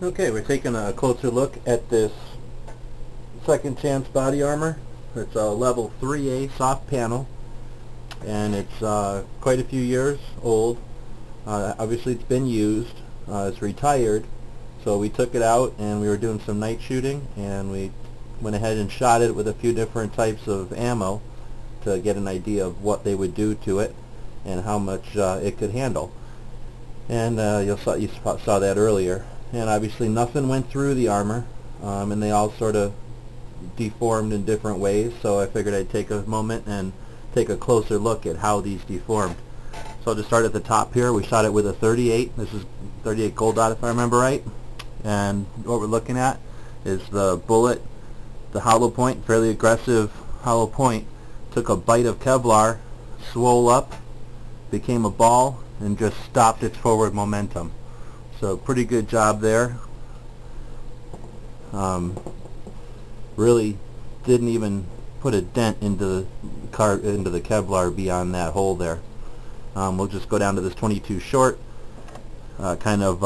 Okay, we're taking a closer look at this second chance body armor. It's a level 3A soft panel, and it's quite a few years old. Obviously it's been used. It's retired, so we took it out and we were doing some night shooting, and we went ahead and shot it with a few different types of ammo to get an idea of what they would do to it and how much it could handle. And you saw that earlier. And obviously nothing went through the armor, and they all sort of deformed in different ways, so I figured I'd take a moment and take a closer look at how these deformed. So I'll just start at the top here. We shot it with a 38. This is 38 Gold Dot, if I remember right. And what we're looking at is the bullet, the hollow point, fairly aggressive hollow point, took a bite of Kevlar, swole up, became a ball, and just stopped its forward momentum. So pretty good job there. Really didn't even put a dent into the Kevlar beyond that hole there. We'll just go down to this 22 short, kind of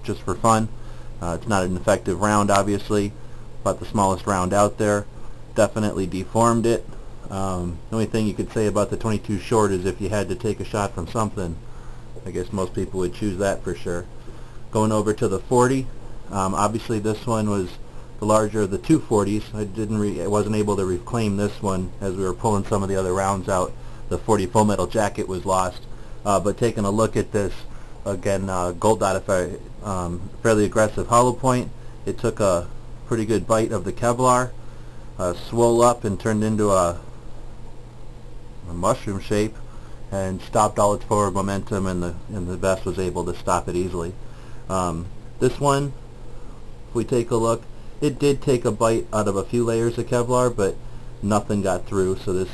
just for fun. It's not an effective round, obviously, but the smallest round out there. Definitely deformed it. The only thing you could say about the 22 short is if you had to take a shot from something, I guess most people would choose that for sure. Going over to the 40, obviously this one was the larger of the two 40s. I wasn't able to reclaim this one as we were pulling some of the other rounds out. The 40 full metal jacket was lost. But taking a look at this, again, Gold Dot, fairly aggressive hollow point. It took a pretty good bite of the Kevlar, swole up and turned into a mushroom shape, and stopped all its forward momentum, and the vest was able to stop it easily. This one, if we take a look, it did take a bite out of a few layers of Kevlar, but nothing got through, so this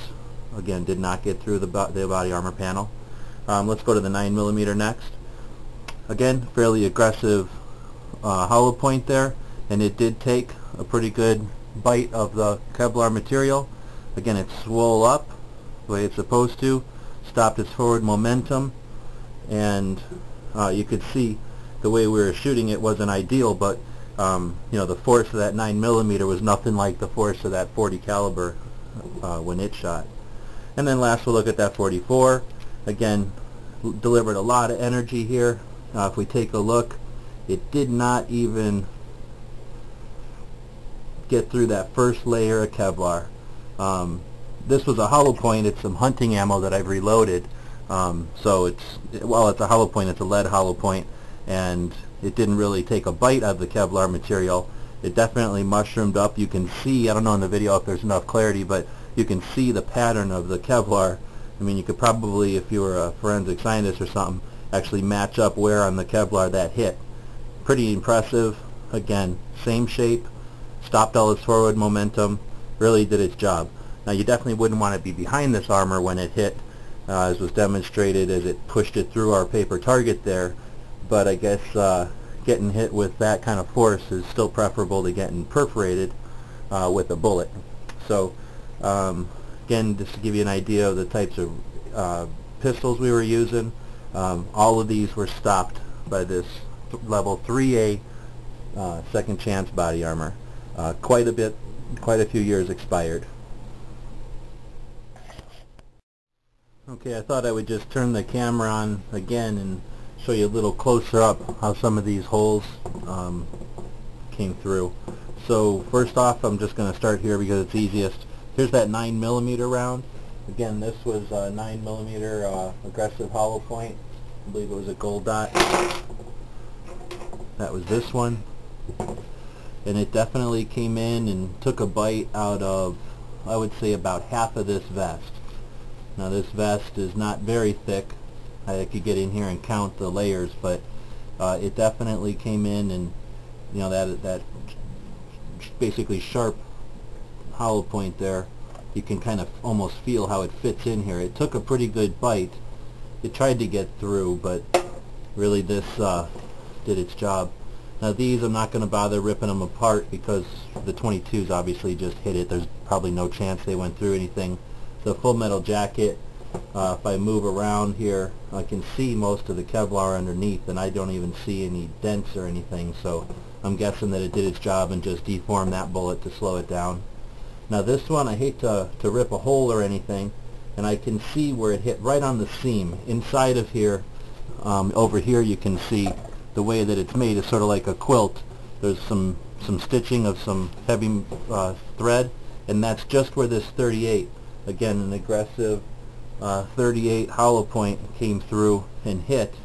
again did not get through the body armor panel. Let's go to the 9mm next. Again, fairly aggressive hollow point there, and it did take a pretty good bite of the Kevlar material. Again, it swole up the way it's supposed to, stopped its forward momentum, and you could see the way we were shooting it wasn't ideal, but the force of that 9mm was nothing like the force of that 40 caliber when it shot. And then last we'll look at that 44. Again, delivered a lot of energy here. If we take a look, it did not even get through that first layer of Kevlar. This was a hollow point. It's some hunting ammo that I've reloaded. So it's a hollow point. It's a lead hollow point, and it didn't really take a bite out of the Kevlar material. It definitely mushroomed up. You can see, I don't know in the video if there's enough clarity, but you can see the pattern of the Kevlar. I mean, you could probably, if you were a forensic scientist or something, actually match up where on the Kevlar that hit. Pretty impressive. Again, same shape, stopped all its forward momentum, really did its job. Now you definitely wouldn't want to be behind this armor when it hit, as was demonstrated as it pushed it through our paper target there, but I guess getting hit with that kind of force is still preferable to getting perforated with a bullet. So again, just to give you an idea of the types of pistols we were using, all of these were stopped by this level 3A second chance body armor. Quite a few years expired. Okay, I thought I would just turn the camera on again and show you a little closer up how some of these holes came through. So first off, I'm just going to start here because it's easiest. Here's that 9mm round. Again, this was a 9mm aggressive hollow point. I believe it was a Gold Dot. That was this one. And it definitely came in and took a bite out of, I would say, about half of this vest. Now this vest is not very thick. I could get in here and count the layers, but it definitely came in, and that basically sharp hollow point there, you can kind of almost feel how it fits in here. It took a pretty good bite. It tried to get through, but really this did its job. Now these, I'm not going to bother ripping them apart because the 22s obviously just hit it. There's probably no chance they went through anything. The full metal jacket, If I move around here, I can see most of the Kevlar underneath, and I don't even see any dents or anything, so I'm guessing that it did its job and just deformed that bullet to slow it down. Now this one, I hate to rip a hole or anything, and I can see where it hit right on the seam. Inside of here, over here you can see the way that it's made is sort of like a quilt. There's some stitching of some heavy thread, and that's just where this 38, again an aggressive 38 hollow point, came through and hit,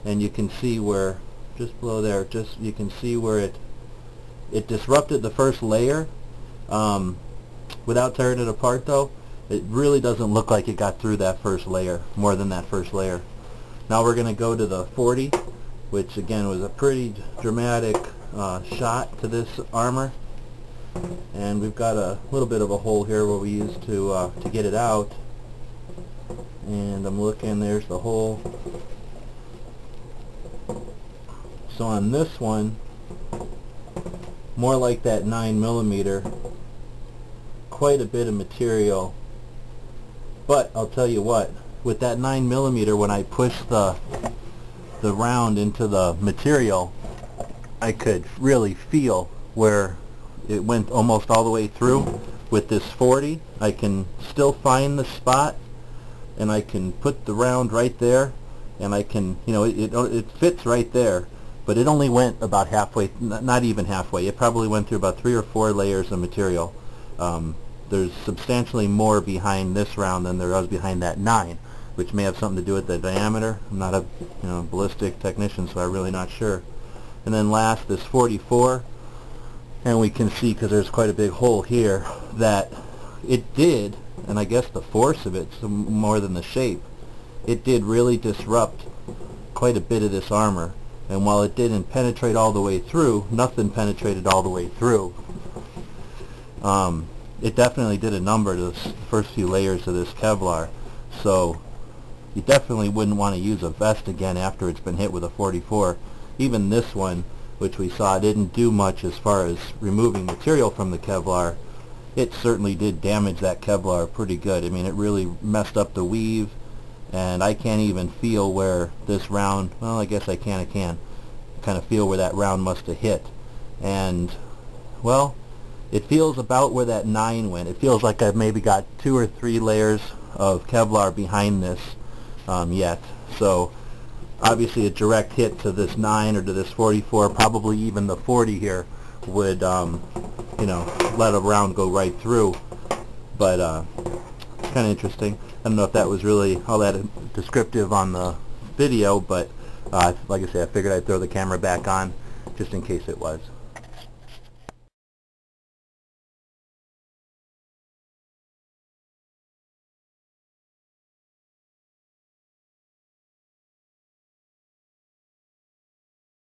and you can see where, just below there, you can see where it disrupted the first layer. Without tearing it apart though, it really doesn't look like it got through that first layer, more than that first layer. Now we're going to go to the 40, which again was a pretty dramatic shot to this armor, and we've got a little bit of a hole here where we used to get it out, and I'm looking, there's the hole. So on this one, more like that 9mm, quite a bit of material, but I'll tell you what, with that 9mm, when I pushed the round into the material, I could really feel where it went almost all the way through. With this 40, I can still find the spot, and I can put the round right there, and I can, it fits right there, but it only went about halfway, not even halfway. It probably went through about 3 or 4 layers of material. There's substantially more behind this round than there was behind that 9, which may have something to do with the diameter. I'm not a ballistic technician, so I'm really not sure. And then last, this 44, and we can see, because there's quite a big hole here, that it did, and I guess the force of it, more than the shape, it did really disrupt quite a bit of this armor. And while it didn't penetrate all the way through, nothing penetrated all the way through. It definitely did a number to the first few layers of this Kevlar. So you definitely wouldn't want to use a vest again after it's been hit with a 44. Even this one, which we saw didn't do much as far as removing material from the Kevlar, it certainly did damage that Kevlar pretty good. I mean, it really messed up the weave, and I can't even feel where this round, well, I guess I can kind of feel where that round must have hit. And, well, it feels about where that 9 went. It feels like I've maybe got 2 or 3 layers of Kevlar behind this yet. So obviously a direct hit to this 9 or to this 44, probably even the 40 here, would let a round go right through. But it's kind of interesting. I don't know if that was really all that descriptive on the video, but like I said, I figured I'd throw the camera back on just in case it was.